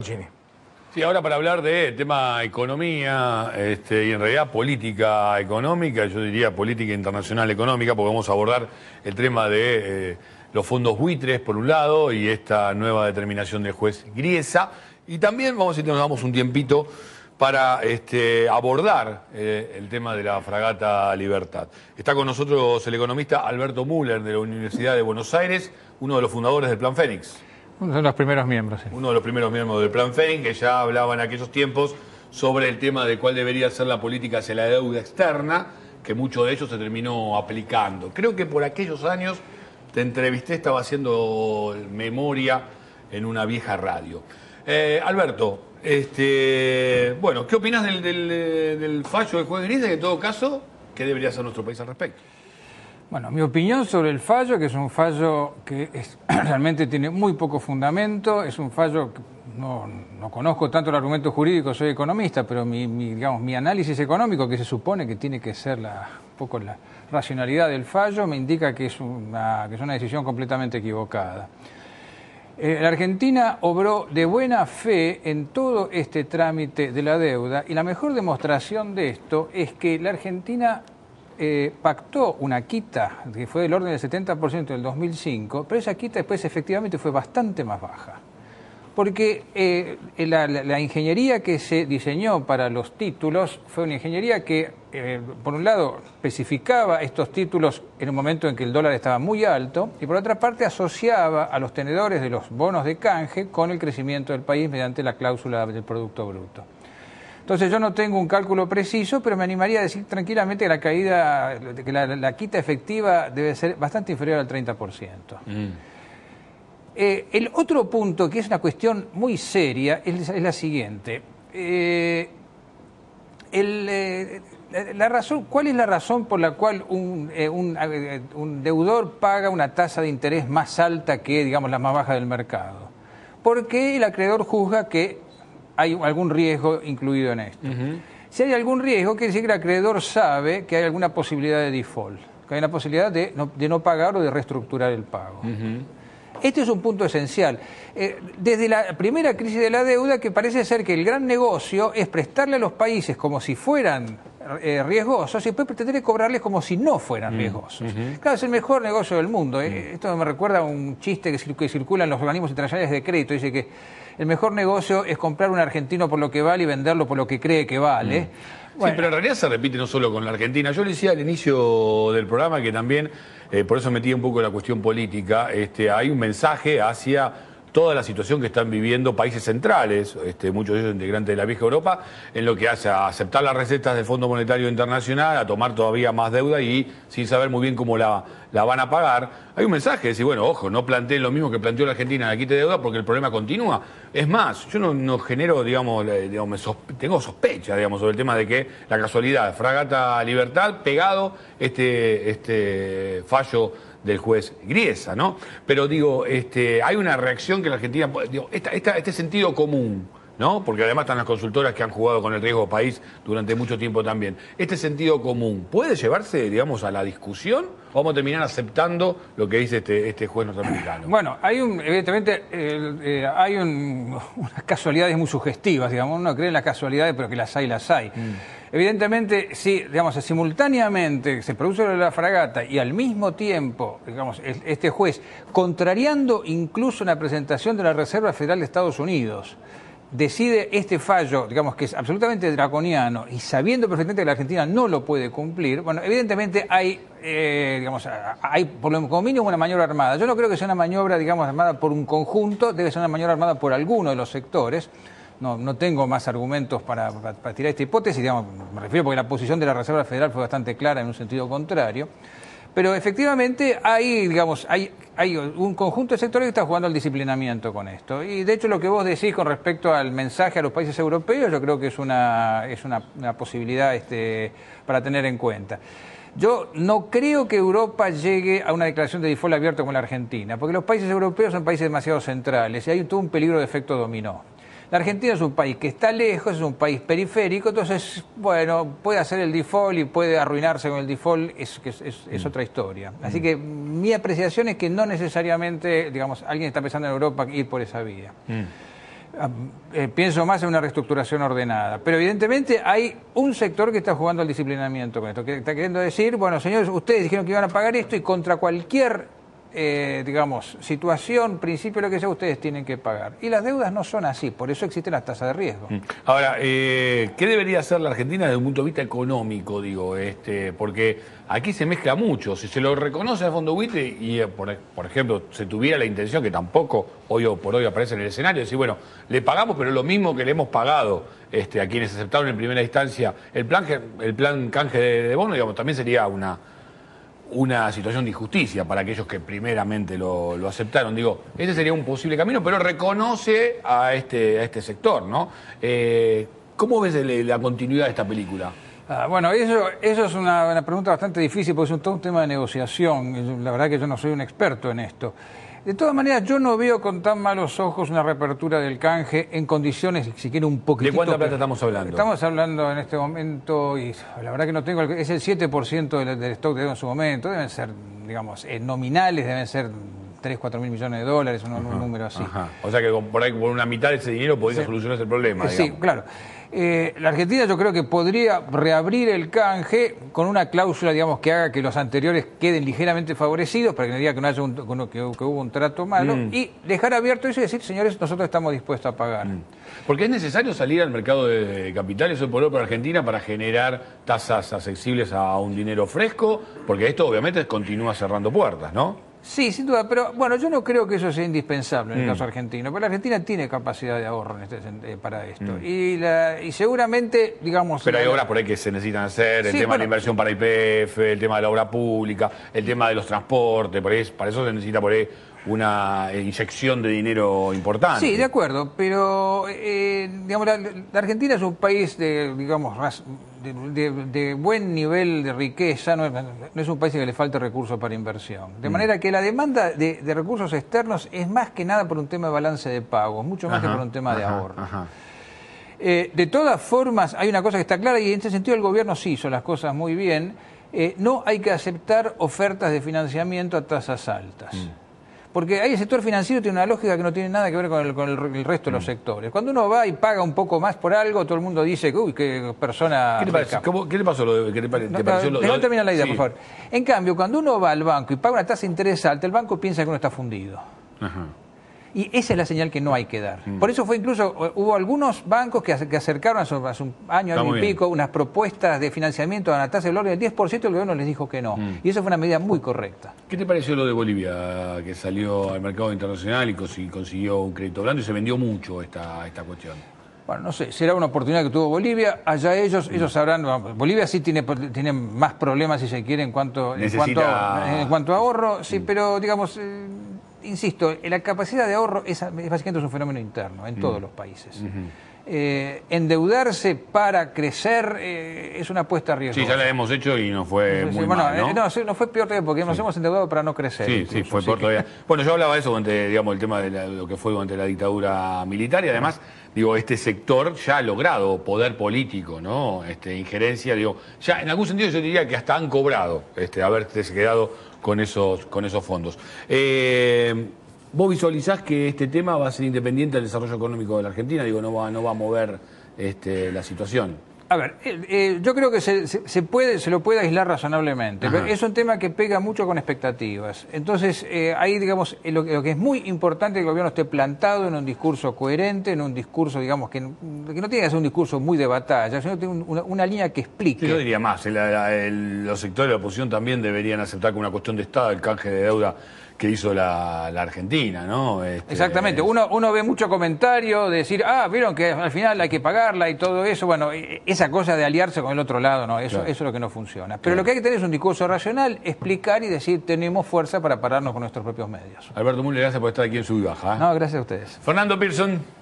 Gini. Sí, ahora para hablar de tema economía y en realidad política económica, yo diría política internacional económica, porque vamos a abordar el tema de los fondos buitres por un lado y esta nueva determinación del juez Griesa, y también vamos a ver si nos damos un tiempito para abordar el tema de la fragata Libertad. Está con nosotros el economista Alberto Müller de la Universidad de Buenos Aires, uno de los fundadores del Plan Fénix. Uno de los primeros miembros. Sí. Uno de los primeros miembros del Plan Fénix, que ya hablaba en aquellos tiempos sobre el tema de cuál debería ser la política hacia la deuda externa, que mucho de ello se terminó aplicando. Creo que por aquellos años te entrevisté, estaba haciendo memoria en una vieja radio. Alberto, bueno, ¿qué opinas del fallo del juez Griesa y en todo caso, qué debería hacer nuestro país al respecto? Bueno, mi opinión sobre el fallo, que es un fallo que realmente tiene muy poco fundamento, es un fallo que no conozco tanto el argumento jurídico, soy economista, pero mi análisis económico, que se supone que tiene que ser un poco la racionalidad del fallo, me indica que es una decisión completamente equivocada. La Argentina obró de buena fe en todo este trámite de la deuda y la mejor demostración de esto es que la Argentina pactó una quita que fue del orden del 70% del 2005, pero esa quita después efectivamente fue bastante más baja. Porque la ingeniería que se diseñó para los títulos fue una ingeniería que, por un lado, especificaba estos títulos en un momento en que el dólar estaba muy alto y, por otra parte, asociaba a los tenedores de los bonos de canje con el crecimiento del país mediante la cláusula del Producto Bruto. Entonces yo no tengo un cálculo preciso, pero me animaría a decir tranquilamente que la quita efectiva debe ser bastante inferior al 30%. El otro punto, que es una cuestión muy seria, es la siguiente. ¿Cuál es la razón por la cual un deudor paga una tasa de interés más alta que, digamos, la más baja del mercado? Porque el acreedor juzga que hay algún riesgo incluido en esto. Si hay algún riesgo, quiere decir que el acreedor sabe que hay alguna posibilidad de default, que hay una posibilidad de no pagar o de reestructurar el pago. Este es un punto esencial. Desde la primera crisis de la deuda, que parece ser que el gran negocio es prestarle a los países como si fueran riesgosos y después pretender cobrarles como si no fueran riesgosos. Claro, es el mejor negocio del mundo. Esto me recuerda a un chiste que circula en los organismos internacionales de crédito. Dice que el mejor negocio es comprar un argentino por lo que vale y venderlo por lo que cree que vale. Bueno. Sí, pero en realidad se repite no solo con la Argentina. Yo le decía al inicio del programa que también, por eso metí un poco la cuestión política, hay un mensaje hacia toda la situación que están viviendo países centrales, muchos de ellos integrantes de la vieja Europa, en lo que hace a aceptar las recetas del Fondo Monetario Internacional, a tomar todavía más deuda y sin saber muy bien cómo la van a pagar. Hay un mensaje de decir, bueno, ojo, no planteen lo mismo que planteó la Argentina en la quita de deuda porque el problema continúa. Es más, yo no genero, tengo sospecha, sobre el tema de que la casualidad, fragata Libertad, pegado este fallo del juez Griesa, ¿no? Pero digo, hay una reacción que la Argentina, este sentido común, ¿no? Porque además están las consultoras que han jugado con el riesgo país durante mucho tiempo también. Este sentido común, ¿puede llevarse, digamos, a la discusión? ¿O vamos a terminar aceptando lo que dice este juez norteamericano? Bueno, evidentemente, hay unas casualidades muy sugestivas, digamos. Uno cree en las casualidades, pero que las hay. Evidentemente, si, digamos, simultáneamente se produce la fragata y al mismo tiempo, digamos, este juez, contrariando incluso una presentación de la Reserva Federal de Estados Unidos, decide este fallo, digamos, que es absolutamente draconiano y sabiendo perfectamente que la Argentina no lo puede cumplir, bueno, evidentemente hay como mínimo una maniobra armada. Yo no creo que sea una maniobra, digamos, armada por un conjunto, debe ser una maniobra armada por alguno de los sectores. No tengo más argumentos para tirar esta hipótesis, digamos, me refiero porque la posición de la Reserva Federal fue bastante clara en un sentido contrario. Pero efectivamente hay un conjunto de sectores que está jugando al disciplinamiento con esto. Y de hecho lo que vos decís con respecto al mensaje a los países europeos, yo creo que es una posibilidad para tener en cuenta. Yo no creo que Europa llegue a una declaración de default abierto como la Argentina, porque los países europeos son países demasiado centrales y hay todo un peligro de efecto dominó. La Argentina es un país que está lejos, es un país periférico, entonces, bueno, puede hacer el default y puede arruinarse con el default, es otra historia. Así que mi apreciación es que no necesariamente, digamos, alguien está pensando en Europa ir por esa vía. Pienso más en una reestructuración ordenada. Pero evidentemente hay un sector que está jugando al disciplinamiento con esto, que está queriendo decir, bueno, señores, ustedes dijeron que iban a pagar esto y contra cualquier, digamos, situación, principio, lo que sea, ustedes tienen que pagar. Y las deudas no son así, por eso existen las tasas de riesgo. Ahora, ¿qué debería hacer la Argentina desde un punto de vista económico, digo? Porque aquí se mezcla mucho. Si se lo reconoce al Fondo Buitre y, por ejemplo, se tuviera la intención, que tampoco hoy por hoy aparece en el escenario, decir, bueno, le pagamos, pero lo mismo que le hemos pagado a quienes aceptaron en primera instancia el plan canje de bono, digamos, también sería una situación de injusticia para aquellos que primeramente lo aceptaron. Digo, ese sería un posible camino, pero reconoce a este sector, ¿no? ¿Cómo ves la continuidad de esta película? Bueno, eso es una pregunta bastante difícil porque es todo un tema de negociación. La verdad que yo no soy un experto en esto. De todas maneras, yo no veo con tan malos ojos una reapertura del canje en condiciones, si quiere, un poquitito... ¿De cuánta plata estamos hablando? Estamos hablando en este momento, y la verdad que no tengo... Es el 7% del stock de deuda en su momento. Deben ser, digamos, nominales, deben ser 3-4 mil millones de dólares, un número así. O sea que por ahí, por una mitad de ese dinero podría solucionarse el problema, digamos. Sí, claro. La Argentina yo creo que podría reabrir el canje con una cláusula, digamos, que haga que los anteriores queden ligeramente favorecidos para que no diga que no haya que hubo un trato malo y dejar abierto eso y decir, señores, nosotros estamos dispuestos a pagar. Porque es necesario salir al mercado de capitales hoy por hoy para Argentina para generar tasas accesibles a un dinero fresco, porque esto obviamente continúa cerrando puertas, ¿no? Sí, sin duda, pero bueno, yo no creo que eso sea indispensable en el caso argentino, porque la Argentina tiene capacidad de ahorro para esto. Y seguramente, digamos... Pero hay obras por ahí que se necesitan hacer, el tema de la inversión para YPF, el tema de la obra pública, el tema de los transportes, para eso se necesita por ahí una inyección de dinero importante. Sí, de acuerdo, pero digamos, la Argentina es un país de buen nivel de riqueza, no es un país que le falte recursos para inversión. De manera que la demanda de recursos externos es más que nada por un tema de balance de pagos, mucho más que por un tema de ahorro. De todas formas, hay una cosa que está clara y en ese sentido el gobierno sí hizo las cosas muy bien. No hay que aceptar ofertas de financiamiento a tasas altas. Porque ahí el sector financiero tiene una lógica que no tiene nada que ver con el resto de los sectores. Cuando uno va y paga un poco más por algo, todo el mundo dice, uy, qué persona... ¿Qué te parece? ¿Qué te pasó? Déjame terminar la idea, por favor. En cambio, cuando uno va al banco y paga una tasa de interés alta, el banco piensa que uno está fundido. Y esa es la señal que no hay que dar. Por eso hubo algunos bancos que acercaron hace un año y pico unas propuestas de financiamiento a una tasa del orden del 10%, el gobierno les dijo que no. Y eso fue una medida muy correcta. ¿Qué te pareció lo de Bolivia, que salió al mercado internacional y consiguió un crédito blando y se vendió mucho esta cuestión? Bueno, no sé, será una oportunidad que tuvo Bolivia, allá ellos sabrán. Bolivia sí tiene más problemas, si se quiere, en cuanto a ahorro, sí, pero digamos... Insisto, la capacidad de ahorro básicamente es un fenómeno interno en todos los países. Endeudarse para crecer es una apuesta a riesgo. Sí, ya la hemos hecho y nos fue muy mal, ¿no? No fue peor todavía porque nos hemos endeudado para no crecer. Sí, fue peor todavía. Bueno, yo hablaba de eso durante, digamos, el tema de lo que fue durante la dictadura militar y además, digo, este sector ya ha logrado poder político, ¿no? Injerencia, digo, ya en algún sentido yo diría que hasta han cobrado haberse quedado con esos fondos. ¿Vos visualizás que este tema va a ser independiente del desarrollo económico de la Argentina? Digo, no va a mover la situación. A ver, yo creo que se lo puede aislar razonablemente. Pero es un tema que pega mucho con expectativas. Entonces, ahí, digamos, lo que es muy importante es que el gobierno esté plantado en un discurso coherente, en un discurso, digamos, que no tiene que ser un discurso muy de batalla, sino que tiene una línea que explique. Yo diría más, los sectores de la oposición también deberían aceptar que una cuestión de Estado el canje de deuda que hizo la Argentina, ¿no? Exactamente. Uno ve mucho comentario de decir, vieron que al final hay que pagarla y todo eso. Bueno, esa cosa de aliarse con el otro lado, no, eso es lo que no funciona. Pero lo que hay que tener es un discurso racional, explicar y decir, tenemos fuerza para pararnos con nuestros propios medios. Alberto Müller, gracias por estar aquí en Sub y Baja. No, gracias a ustedes. Fernando Pearson.